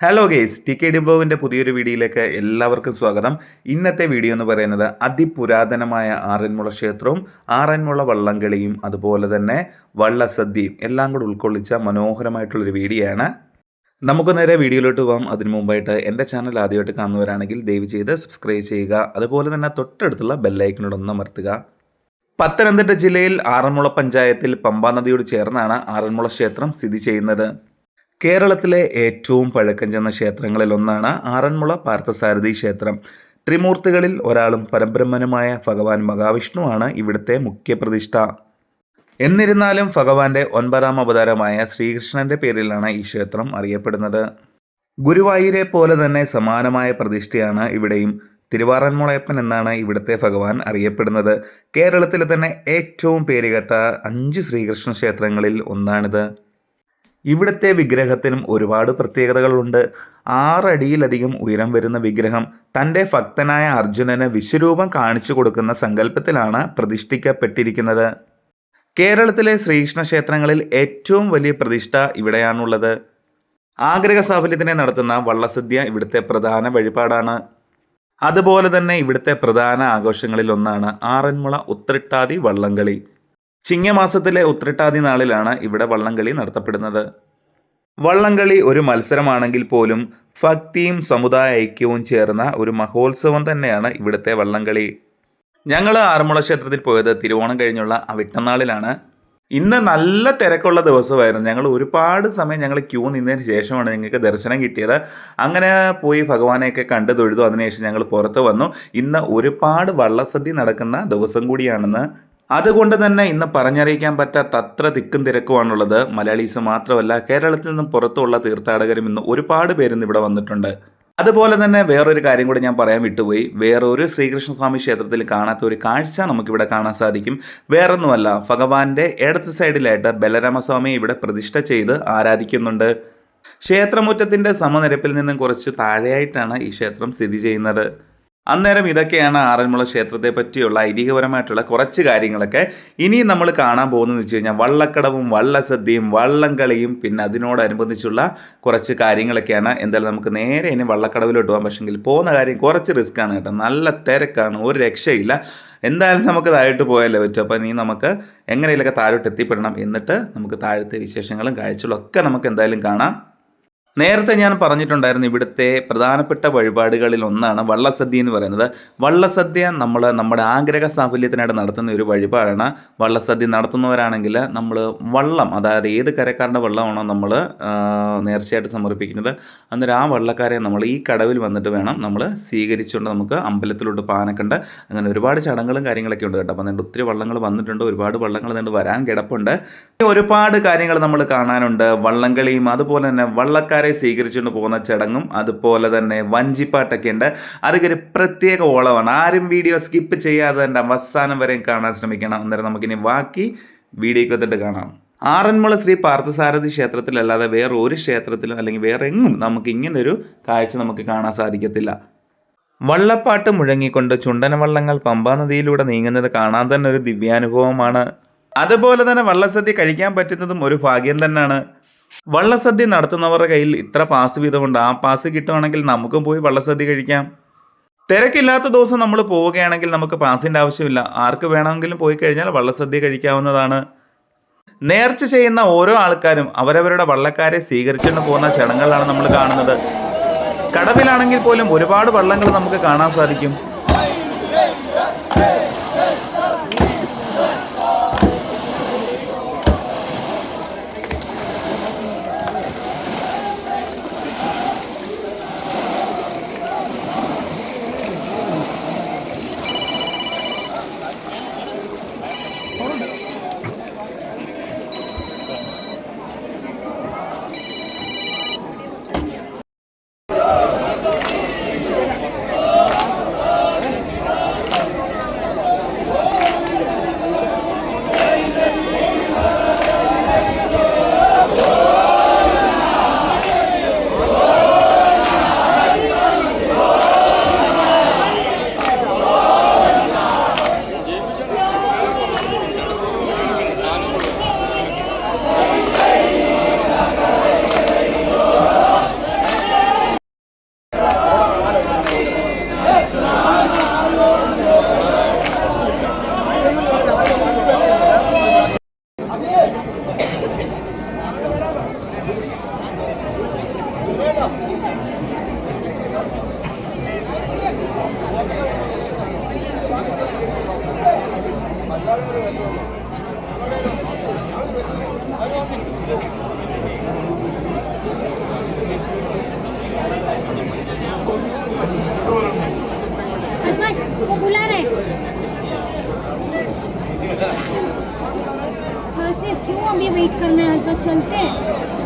Hello guys, T K ഡിബ്ലോഗിൻ്റെ പുതിയൊരു വീഡിയോയിലേക്ക് എല്ലാവർക്കും സ്വാഗതം. ഇന്നത്തെ വീഡിയോ എന്ന് പറയുന്നത് അതിപുരാതനമായ ആറന്മുള ക്ഷേത്രവും ആറന്മുള വള്ളംകളിയും അതുപോലെ തന്നെ വള്ളസദ്യയും എല്ലാം കൂടി ഉൾക്കൊള്ളിച്ച മനോഹരമായിട്ടുള്ളൊരു വീഡിയോ ആണ്. നമുക്ക് നേരെ വീഡിയോയിലോട്ട് പോകാം. അതിനു മുമ്പായിട്ട് എൻ്റെ ചാനൽ ആദ്യമായിട്ട് കാണുന്നവരാണെങ്കിൽ ദയവ് ചെയ്ത് സബ്സ്ക്രൈബ് ചെയ്യുക. അതുപോലെ തന്നെ തൊട്ടടുത്തുള്ള ബെല്ലൈക്കനോടൊന്ന് അമർത്തുക. പത്തനംതിട്ട ജില്ലയിൽ ആറന്മുള പഞ്ചായത്തിൽ പമ്പാ നദിയോട് ചേർന്നാണ് ആറന്മുള ക്ഷേത്രം സ്ഥിതി ചെയ്യുന്നത്. കേരളത്തിലെ ഏറ്റവും പഴക്കം ചെന്ന ക്ഷേത്രങ്ങളിലൊന്നാണ് ആറന്മുള പാർത്ഥസാരഥി ക്ഷേത്രം. ത്രിമൂർത്തികളിൽ ഒരാളും പരബ്രഹ്മനുമായ ഭഗവാൻ മഹാവിഷ്ണുവാണ് ഇവിടുത്തെ മുഖ്യപ്രതിഷ്ഠ. എന്നിരുന്നാലും ഭഗവാന്റെ 9ാം അവതാരമായ ശ്രീകൃഷ്ണന്റെ പേരിലാണ് ഈ ക്ഷേത്രം അറിയപ്പെടുന്നത്. ഗുരുവായൂരെ പോലെ തന്നെ സമാനമായ പ്രതിഷ്ഠയാണ് ഇവിടെയും. തിരുവാറന്മുളയപ്പൻ എന്നാണ് ഇവിടുത്തെ ഭഗവാൻ അറിയപ്പെടുന്നത്. കേരളത്തിലെ തന്നെ ഏറ്റവും പേരുകേട്ട 5 ശ്രീകൃഷ്ണ ക്ഷേത്രങ്ങളിൽ ഒന്നാണിത്. ഇവിടുത്തെ വിഗ്രഹത്തിനും ഒരുപാട് പ്രത്യേകതകളുണ്ട്. 6 അടിയിലധികം ഉയരം വരുന്ന വിഗ്രഹം തൻ്റെ ഭക്തനായ അർജുനന് വിശ്വരൂപം കാണിച്ചു കൊടുക്കുന്ന സങ്കല്പത്തിലാണ് പ്രതിഷ്ഠിക്കപ്പെട്ടിരിക്കുന്നത്. കേരളത്തിലെ ശ്രീകൃഷ്ണ ക്ഷേത്രങ്ങളിൽ ഏറ്റവും വലിയ പ്രതിഷ്ഠ ഇവിടെയാണുള്ളത്. ആഗ്രഹ സാഫല്യത്തിനെ നടത്തുന്ന വള്ളസദ്യ ഇവിടുത്തെ പ്രധാന വഴിപാടാണ്. അതുപോലെ തന്നെ ഇവിടുത്തെ പ്രധാന ആഘോഷങ്ങളിൽ ഒന്നാണ് ആറന്മുള ഉത്രട്ടാതി വള്ളംകളി. ചിങ്ങമാസത്തിലെ ഉത്രട്ടാതി നാളിലാണ് ഇവിടെ വള്ളംകളി നടത്തപ്പെടുന്നത്. വള്ളംകളി ഒരു മത്സരമാണെങ്കിൽ പോലും ഭക്തിയും സമുദായ ഐക്യവും ചേർന്ന ഒരു മഹോത്സവം തന്നെയാണ് ഇവിടുത്തെ വള്ളംകളി. ഞങ്ങൾ ആറന്മുള ക്ഷേത്രത്തിൽ പോയത് തിരുവോണം കഴിഞ്ഞുള്ള അവിട്ടനാളിലാണ്. ഇന്ന് നല്ല തിരക്കുള്ള ദിവസമായിരുന്നു. ഞങ്ങൾ ഒരുപാട് സമയം ക്യൂ നിന്നതിന് ശേഷമാണ് ഞങ്ങൾക്ക് ദർശനം കിട്ടിയത്. അങ്ങനെ പോയി ഭഗവാനെയൊക്കെ കണ്ട് തൊഴുതു. അതിനുശേഷം ഞങ്ങൾ പുറത്ത് വന്നു. ഇന്ന് ഒരുപാട് വള്ളസദ്യ നടക്കുന്ന ദിവസം കൂടിയാണെന്ന്. അതുകൊണ്ട് തന്നെ ഇന്ന് പറഞ്ഞറിയിക്കാൻ പറ്റാത്ത അത്ര തിക്കും തിരക്കുമാണുള്ളത്. മലയാളീസ് മാത്രമല്ല, കേരളത്തിൽ നിന്നും പുറത്തുള്ള തീർത്ഥാടകരും ഇന്ന് ഒരുപാട് പേരിന്ന് ഇവിടെ വന്നിട്ടുണ്ട്. അതുപോലെ തന്നെ വേറൊരു കാര്യം കൂടി ഞാൻ പറയാൻ വിട്ടുപോയി. വേറൊരു ശ്രീകൃഷ്ണസ്വാമി ക്ഷേത്രത്തിൽ കാണാത്ത ഒരു കാഴ്ച നമുക്കിവിടെ കാണാൻ സാധിക്കും. വേറൊന്നുമല്ല, ഭഗവാന്റെ ഇടത്ത് സൈഡിലായിട്ട് ബലരാമസ്വാമിയെ ഇവിടെ പ്രതിഷ്ഠ ചെയ്ത് ആരാധിക്കുന്നുണ്ട്. ക്ഷേത്രമുറ്റത്തിൻ്റെ സമനിരപ്പിൽ നിന്നും കുറച്ച് താഴെയായിട്ടാണ് ഈ ക്ഷേത്രം സ്ഥിതി ചെയ്യുന്നത്. അന്നേരം ഇതൊക്കെയാണ് ആറന്മുള ക്ഷേത്രത്തെ പറ്റിയുള്ള ഐതിഹ്യപരമായിട്ടുള്ള കുറച്ച് കാര്യങ്ങളൊക്കെ. ഇനി നമ്മൾ കാണാൻ പോകുന്നതെന്ന് വെച്ച് കഴിഞ്ഞാൽ വള്ളക്കടവും വള്ളസദ്യയും വള്ളംകളിയും പിന്നെ അതിനോടനുബന്ധിച്ചുള്ള കുറച്ച് കാര്യങ്ങളൊക്കെയാണ്. എന്തായാലും നമുക്ക് നേരെ ഇനി വള്ളക്കടവിലോട്ട് പോകാം. പക്ഷെങ്കിൽ പോകുന്ന കാര്യം കുറച്ച് റിസ്ക്കാണ് കേട്ടോ. നല്ല തിരക്കാണ്, ഒരു രക്ഷയില്ല. എന്തായാലും നമുക്ക് താഴോട്ട് പോയാലേ പറ്റും. അപ്പോൾ ഇനി നമുക്ക് എങ്ങനെയൊക്കെ താഴോട്ട് എത്തിപ്പെടണം. എന്നിട്ട് നമുക്ക് താഴത്തെ വിശേഷങ്ങളും കാഴ്ചകളും ഒക്കെ നമുക്ക് എന്തായാലും കാണാം. നേരത്തെ ഞാൻ പറഞ്ഞിട്ടുണ്ടായിരുന്നു, ഇവിടുത്തെ പ്രധാനപ്പെട്ട വഴിപാടുകളിൽ ഒന്നാണ് വള്ളസദ്യ എന്ന് പറയുന്നത്. വള്ളസദ്യ നമ്മുടെ ആഗ്രഹ സാഫല്യത്തിനായിട്ട് നടത്തുന്ന ഒരു വഴിപാടാണ്. വള്ളസദ്യ നടത്തുന്നവരാണെങ്കിൽ നമ്മൾ വള്ളം, അതായത് ഏത് കരക്കാരൻ്റെ വള്ളമാണോ നമ്മൾ നേർച്ചയായിട്ട് സമർപ്പിക്കുന്നത്, അന്നേരം ആ വള്ളക്കാരെ നമ്മൾ ഈ കടവിൽ വന്നിട്ട് വേണം നമ്മൾ സ്വീകരിച്ചുകൊണ്ട് നമുക്ക് അമ്പലത്തിലോട്ട് പാനക്കുണ്ട്. അങ്ങനെ ഒരുപാട് ചടങ്ങുകളും കാര്യങ്ങളൊക്കെ ഉണ്ട് കേട്ടോ. അപ്പോൾ അതുകൊണ്ട് ഒത്തിരി വള്ളങ്ങൾ വന്നിട്ടുണ്ട്, ഒരുപാട് വള്ളങ്ങൾ അതുകൊണ്ട് വരാൻ കിടപ്പുണ്ട്. ഒരുപാട് കാര്യങ്ങൾ നമ്മൾ കാണാനുണ്ട്. വള്ളംകളിയും അതുപോലെ തന്നെ വള്ളക്കാരെ സ്വീകരിച്ചുകൊണ്ട് പോകുന്ന ചടങ്ങും അതുപോലെ തന്നെ വഞ്ചിപ്പാട്ടൊക്കെ ഉണ്ട്. അതൊക്കെ ഒരു പ്രത്യേക ഓളമാണ്. ആരും വീഡിയോ സ്കിപ്പ് ചെയ്യാതെ തന്നെ അവസാനം വരെയും കാണാൻ ശ്രമിക്കണം. അന്നേരം നമുക്കിനി ബാക്കി വീഡിയോക്ക് വന്നിട്ട് കാണാം. ആറന്മുള ശ്രീ പാർത്ഥസാരഥി ക്ഷേത്രത്തിലല്ലാതെ വേറെ ഒരു ക്ഷേത്രത്തിലും അല്ലെങ്കിൽ വേറെ എങ്ങും നമുക്ക് ഇങ്ങനൊരു കാഴ്ച നമുക്ക് കാണാൻ സാധിക്കത്തില്ല. വള്ളപ്പാട്ട് മുഴങ്ങിക്കൊണ്ട് ചുണ്ടനവള്ളങ്ങൾ പമ്പാ നദിയിലൂടെ നീങ്ങുന്നത് കാണാൻ തന്നെ ഒരു ദിവ്യാനുഭവമാണ്. അതുപോലെ തന്നെ വള്ളസദ്യ കഴിക്കാൻ പറ്റുന്നതും ഒരു ഭാഗ്യം തന്നെയാണ്. വള്ളസദ്യ നടത്തുന്നവരുടെ കയ്യിൽ ഇത്ര പാസ് വീതമുണ്ട്. ആ പാസ് കിട്ടുവാണെങ്കിൽ നമുക്കും പോയി വള്ളസദ്യ കഴിക്കാം. തിരക്കില്ലാത്ത ദിവസം നമ്മൾ പോവുകയാണെങ്കിൽ നമുക്ക് പാസിൻ്റെ ആവശ്യമില്ല. ആർക്ക് വേണമെങ്കിലും പോയി കഴിഞ്ഞാൽ വള്ളസദ്യ കഴിക്കാവുന്നതാണ്. നേർച്ച ചെയ്യുന്ന ഓരോ ആൾക്കാരും അവരവരുടെ വള്ളക്കാരെ സ്വീകരിച്ചുകൊണ്ട് പോകുന്ന ചടങ്ങുകളാണ് നമ്മൾ കാണുന്നത്. കടവിലാണെങ്കിൽ പോലും ഒരുപാട് വള്ളങ്ങൾ നമുക്ക് കാണാൻ സാധിക്കും. वो बुला रहे हाँ से क्यों अभी वेट करना है बस चलते हैं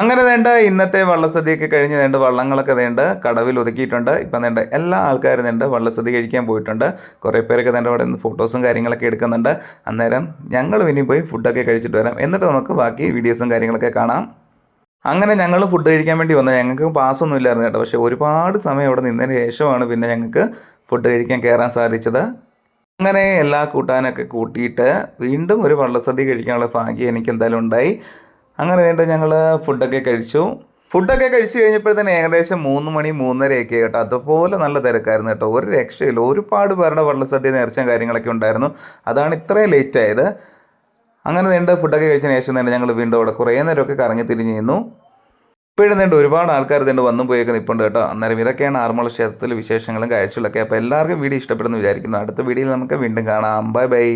അങ്ങനെ വേണ്ട ഇന്നത്തെ വള്ളസദ്യയൊക്കെ കഴിഞ്ഞ് വേണ്ട വള്ളങ്ങളൊക്കെ വേണ്ട കടവിൽ ഒതുക്കിയിട്ടുണ്ട്. ഇപ്പം വേണ്ട എല്ലാ ആൾക്കാരും വേണ്ട വള്ളസദ്യ കഴിക്കാൻ പോയിട്ടുണ്ട്. കുറേ പേരൊക്കെ വേണ്ട അവിടെ നിന്ന് ഫോട്ടോസും കാര്യങ്ങളൊക്കെ എടുക്കുന്നുണ്ട്. അന്നേരം ഞങ്ങൾ ഇനി പോയി ഫുഡൊക്കെ കഴിച്ചിട്ട് വരാം. എന്നിട്ട് നമുക്ക് ബാക്കി വീഡിയോസും കാര്യങ്ങളൊക്കെ കാണാം. അങ്ങനെ ഞങ്ങൾ ഫുഡ് കഴിക്കാൻ വേണ്ടി വന്നത്. ഞങ്ങൾക്ക് പാസ്സൊന്നും ഇല്ലായിരുന്നു കേട്ടോ. പക്ഷേ ഒരുപാട് സമയം അവിടെ നിന്നതിന് ശേഷമാണ് പിന്നെ ഞങ്ങൾക്ക് ഫുഡ് കഴിക്കാൻ കയറാൻ സാധിച്ചത്. അങ്ങനെ എല്ലാ കൂട്ടാനൊക്കെ കൂട്ടിയിട്ട് വീണ്ടും ഒരു വള്ളസദ്യ കഴിക്കാനുള്ള ഭാഗ്യം എനിക്ക് എന്തായാലും ഉണ്ടായി. അങ്ങനെ വേണ്ട ഞങ്ങൾ ഫുഡൊക്കെ കഴിച്ചു. ഫുഡൊക്കെ കഴിച്ച് കഴിഞ്ഞപ്പോഴത്തേന് ഏകദേശം 3 മണി 3:30 കേട്ടോ. അതുപോലെ നല്ല തിരക്കായിരുന്നു കേട്ടോ. ഒരു രക്ഷയില്ല. ഒരുപാട് പേരുടെ വള്ളസദ്യ നേർച്ചയും കാര്യങ്ങളൊക്കെ ഉണ്ടായിരുന്നു. അതാണ് ഇത്രയും ലേറ്റ് ആയത്. അങ്ങനെ വേണ്ട ഫുഡൊക്കെ കഴിച്ചതിന് ശേഷം തന്നെ ഞങ്ങൾ വീണ്ടും അവിടെ കുറേ നേരമൊക്കെ കറങ്ങി തിരിഞ്ഞു നിന്നു. ഇപ്പോഴും വേണ്ട ഒരുപാട് ആൾക്കാർ ഇതുകൊണ്ട് വന്നും പോയൊക്കെ നിൽപ്പുണ്ട് കേട്ടോ. അന്നേരം ഇതൊക്കെയാണ് ആറന്മുള ക്ഷേത്രത്തിലെ വിശേഷങ്ങളും കാഴ്ചകളൊക്കെ. അപ്പോൾ എല്ലാവർക്കും വീഡിയോ ഇഷ്ടപ്പെടുന്നു വിചാരിക്കുന്നു. അടുത്ത വീഡിയോയിൽ നമുക്ക് വീണ്ടും കാണാം. Bye bye.